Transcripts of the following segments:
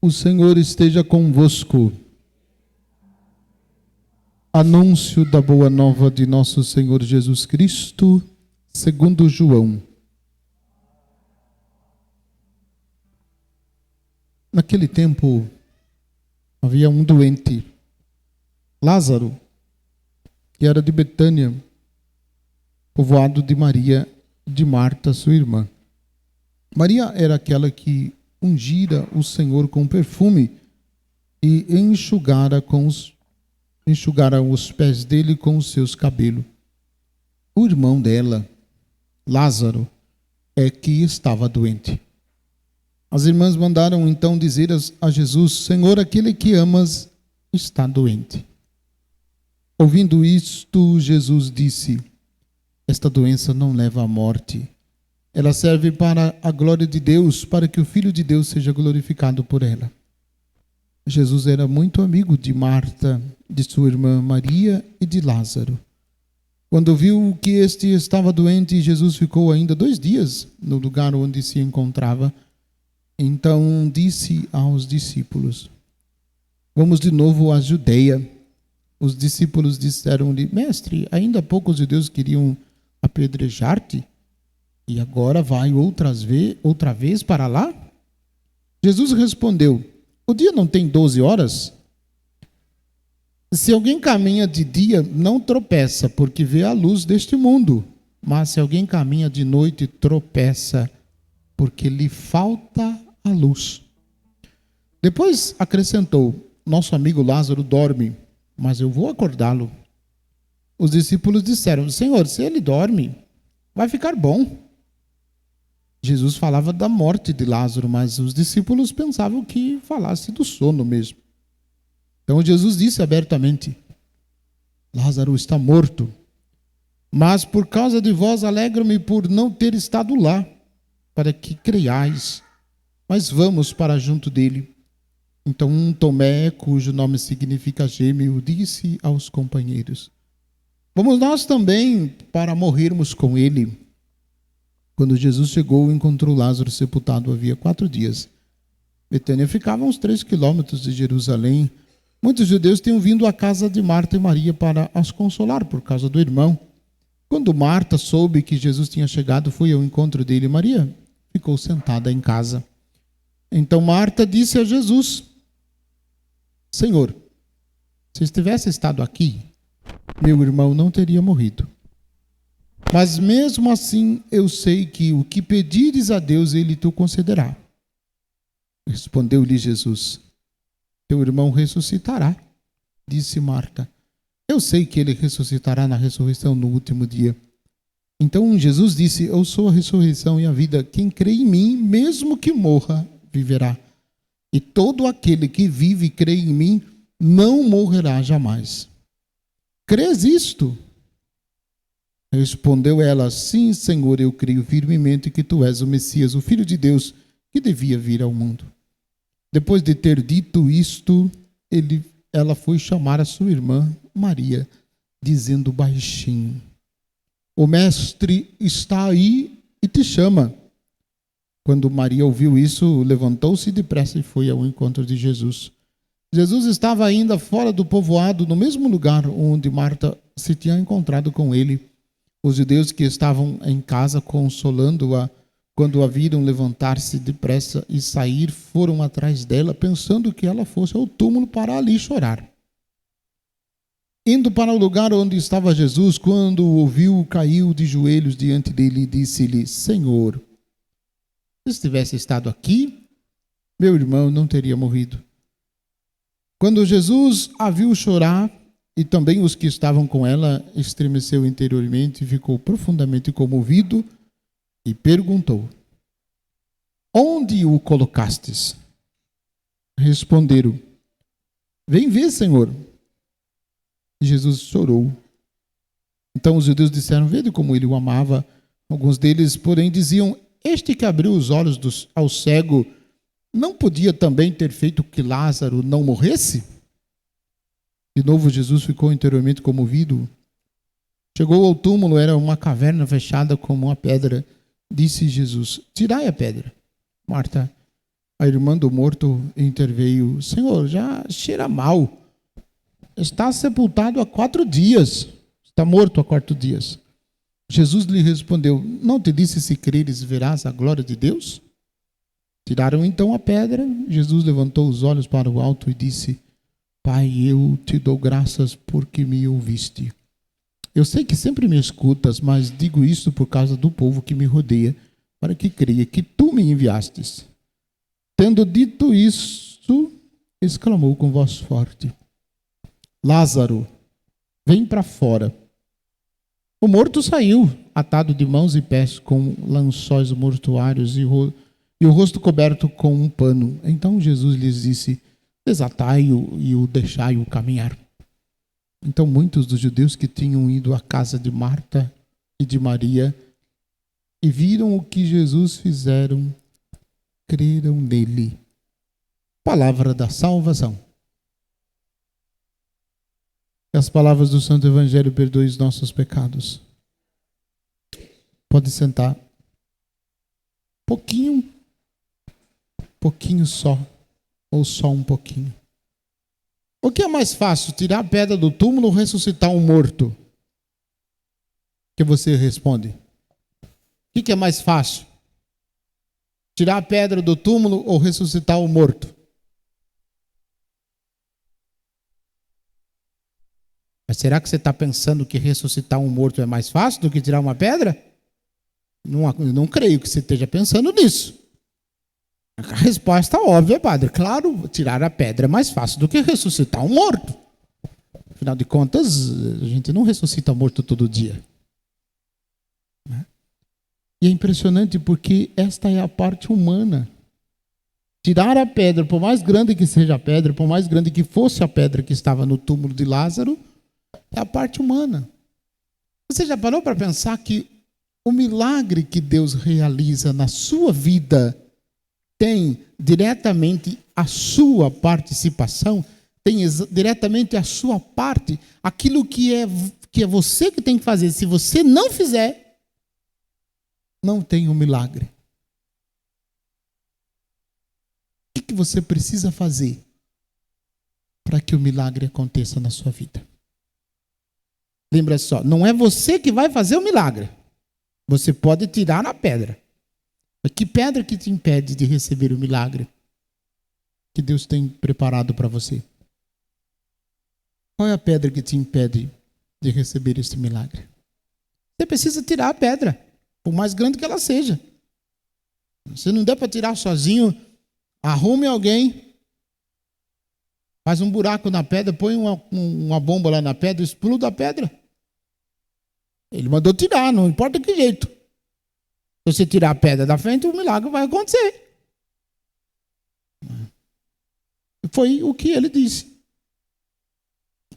O Senhor esteja convosco. Anúncio da boa nova de nosso Senhor Jesus Cristo, segundo João. Naquele tempo, havia um doente, Lázaro, que era de Betânia, povoado de Maria e de Marta, sua irmã. Maria era aquela que ungira o Senhor com perfume e enxugara os pés dele com os seus cabelos. O irmão dela, Lázaro, é que estava doente. As irmãs mandaram então dizer a Jesus: Senhor, aquele que amas está doente. Ouvindo isto, Jesus disse: esta doença não leva à morte. Ela serve para a glória de Deus, para que o Filho de Deus seja glorificado por ela. Jesus era muito amigo de Marta, de sua irmã Maria e de Lázaro. Quando viu que este estava doente, Jesus ficou ainda 2 dias no lugar onde se encontrava. Então disse aos discípulos: vamos de novo à Judeia. Os discípulos disseram-lhe: Mestre, ainda há pouco os judeus queriam apedrejar-te, e agora vai outra vez para lá? Jesus respondeu: o dia não tem 12 horas? Se alguém caminha de dia, não tropeça, porque vê a luz deste mundo. Mas se alguém caminha de noite, tropeça, porque lhe falta a luz. Depois acrescentou: nosso amigo Lázaro dorme, mas eu vou acordá-lo. Os discípulos disseram: Senhor, se ele dorme, vai ficar bom. Jesus falava da morte de Lázaro, mas os discípulos pensavam que falasse do sono mesmo. Então Jesus disse abertamente: Lázaro está morto, mas por causa de vós alegro-me por não ter estado lá, para que creiais. Mas vamos para junto dele. Então Tomé, cujo nome significa gêmeo, disse aos companheiros: vamos nós também para morrermos com ele. Quando Jesus chegou, encontrou Lázaro sepultado havia 4 dias. Betânia ficava a uns 3 quilômetros de Jerusalém. Muitos judeus tinham vindo à casa de Marta e Maria para as consolar por causa do irmão. Quando Marta soube que Jesus tinha chegado, foi ao encontro dele. Maria ficou sentada em casa. Então Marta disse a Jesus: Senhor, se estivesse estado aqui, meu irmão não teria morrido. Mas mesmo assim eu sei que o que pedires a Deus, ele te concederá. Respondeu-lhe Jesus: teu irmão ressuscitará. Disse Marta: eu sei que ele ressuscitará na ressurreição no último dia. Então Jesus disse: eu sou a ressurreição e a vida. Quem crê em mim, mesmo que morra, viverá. E todo aquele que vive e crê em mim, não morrerá jamais. Crês isto? Respondeu ela: sim, Senhor, eu creio firmemente que tu és o Messias, o Filho de Deus, que devia vir ao mundo. Depois de ter dito isto, ela foi chamar a sua irmã Maria, dizendo baixinho: o mestre está aí e te chama. Quando Maria ouviu isso, levantou-se depressa e foi ao encontro de Jesus. Jesus estava ainda fora do povoado, no mesmo lugar onde Marta se tinha encontrado com ele. Os judeus que estavam em casa consolando-a, quando a viram levantar-se depressa e sair, foram atrás dela, pensando que ela fosse ao túmulo para ali chorar. Indo para o lugar onde estava Jesus, quando o ouviu, caiu de joelhos diante dele e disse-lhe: Senhor, se estivesse estado aqui, meu irmão não teria morrido. Quando Jesus a viu chorar, e também os que estavam com ela, estremeceu interiormente e ficou profundamente comovido e perguntou: onde o colocastes? Responderam: vem ver, Senhor. E Jesus chorou. Então os judeus disseram: vede como ele o amava. Alguns deles, porém, diziam: este que abriu os olhos ao cego, não podia também ter feito que Lázaro não morresse? De novo Jesus ficou interiormente comovido. Chegou ao túmulo, era uma caverna fechada como uma pedra. Disse Jesus: tirai a pedra. Marta A irmã do morto interveio: Senhor, já cheira mal. Está sepultado há 4 dias. Está morto há 4 dias. Jesus lhe respondeu: não te disse, se creres, verás a glória de Deus? Tiraram então a pedra. Jesus levantou os olhos para o alto e disse: Pai, eu te dou graças porque me ouviste. Eu sei que sempre me escutas, mas digo isto por causa do povo que me rodeia, para que creia que tu me enviastes. Tendo dito isso, exclamou com voz forte: Lázaro, vem para fora. O morto saiu, atado de mãos e pés com lençóis mortuários e o rosto coberto com um pano. Então Jesus lhes disse: desatai-o e o deixai-o caminhar. Então muitos dos judeus que tinham ido à casa de Marta e de Maria e viram o que Jesus fizeram, creram nele. Palavra da salvação. Que as palavras do Santo Evangelho perdoem os nossos pecados. Pode sentar. Pouquinho só, ou só um pouquinho. O que é mais fácil, tirar a pedra do túmulo ou ressuscitar um morto? Que você responde. O que é mais fácil? Tirar a pedra do túmulo ou ressuscitar o morto? Mas será que você está pensando que ressuscitar um morto é mais fácil do que tirar uma pedra? Não creio que você esteja pensando nisso. A resposta óbvia, padre. Claro, tirar a pedra é mais fácil do que ressuscitar um morto. Afinal de contas, a gente não ressuscita morto todo dia. E é impressionante porque esta é a parte humana. Tirar a pedra, por mais grande que seja a pedra, por mais grande que fosse a pedra que estava no túmulo de Lázaro, é a parte humana. Você já parou para pensar que o milagre que Deus realiza na sua vida tem diretamente a sua participação, tem diretamente a sua parte, aquilo que é você que tem que fazer. Se você não fizer, não tem um milagre. O que você precisa fazer para que o milagre aconteça na sua vida? Lembra só, não é você que vai fazer o milagre. Você pode tirar a pedra. Mas que pedra que te impede de receber o milagre que Deus tem preparado para você? Qual é a pedra que te impede de receber esse milagre? Você precisa tirar a pedra, por mais grande que ela seja. Se não der para tirar sozinho, arrume alguém, faz um buraco na pedra, põe uma bomba lá na pedra, exploda a pedra. Ele mandou tirar, não importa que jeito. Se você tirar a pedra da frente, o milagre vai acontecer. Foi o que ele disse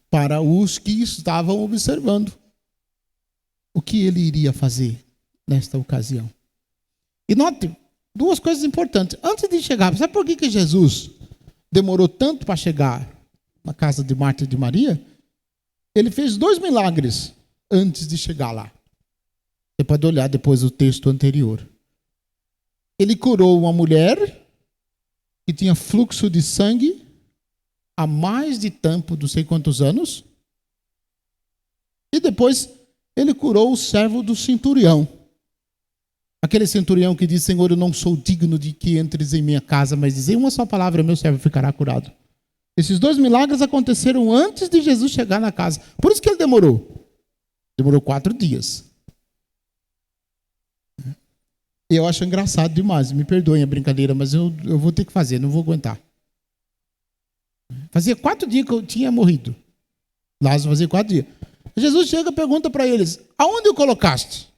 para os que estavam observando o que ele iria fazer nesta ocasião. E note 2 coisas importantes. Antes de chegar, sabe por que Jesus demorou tanto para chegar na casa de Marta e de Maria? Ele fez 2 milagres antes de chegar lá. Você pode olhar depois o texto anterior. Ele curou uma mulher que tinha fluxo de sangue há mais de tempo, não sei quantos anos. E depois ele curou o servo do centurião. Aquele centurião que diz: Senhor, eu não sou digno de que entres em minha casa, mas dizer uma só palavra, meu servo ficará curado. Esses 2 milagres aconteceram antes de Jesus chegar na casa. Por isso que ele demorou. Demorou 4 dias. Eu acho engraçado demais. Me perdoem a brincadeira, mas eu vou ter que fazer, não vou aguentar. Fazia 4 dias que eu tinha morrido. Lázaro fazia 4 dias. Jesus chega e pergunta para eles: aonde o colocaste?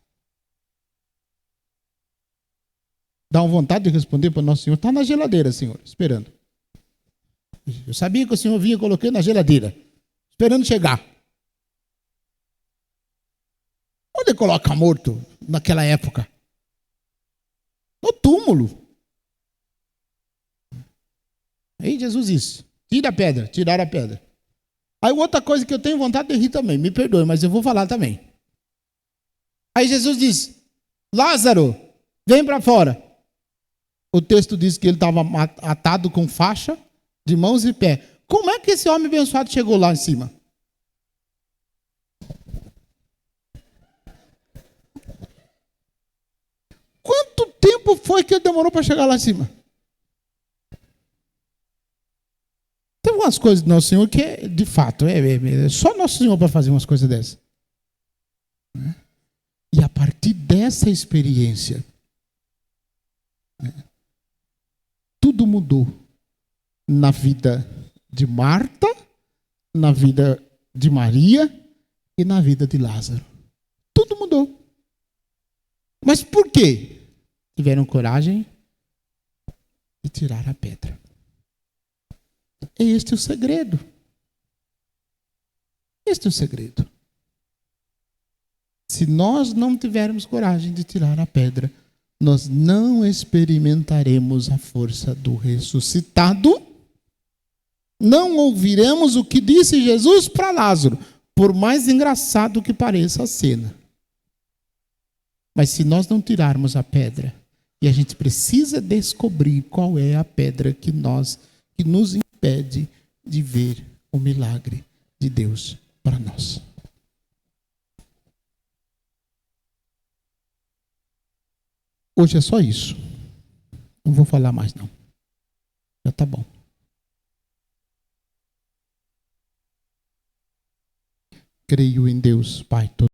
Dá uma vontade de responder para o nosso Senhor: está na geladeira, Senhor, esperando. Eu sabia que o Senhor vinha e coloquei na geladeira, esperando chegar. Onde coloca morto naquela época? No túmulo. Aí Jesus disse: tira a pedra, tiraram a pedra. Aí outra coisa que eu tenho vontade de rir também, me perdoe, mas eu vou falar também. Aí Jesus disse: Lázaro, vem para fora. O texto diz que ele estava atado com faixa de mãos e pé. Como é que esse homem abençoado chegou lá em cima? Quanto tempo foi que ele demorou para chegar lá em cima? Tem algumas coisas do Nosso Senhor que, de fato, é só Nosso Senhor para fazer umas coisas dessas. E a partir dessa experiência, tudo mudou na vida de Marta, na vida de Maria e na vida de Lázaro. Tudo mudou. Mas por quê? Tiveram coragem de tirar a pedra. É este o segredo. Este é o segredo. Se nós não tivermos coragem de tirar a pedra, nós não experimentaremos a força do ressuscitado. Não ouviremos o que disse Jesus para Lázaro, por mais engraçado que pareça a cena. Mas se nós não tirarmos a pedra, e a gente precisa descobrir qual é a pedra que nos impede de ver o milagre de Deus para nós. Hoje é só isso. Não vou falar mais não. Já está bom. Creio em Deus, Pai todo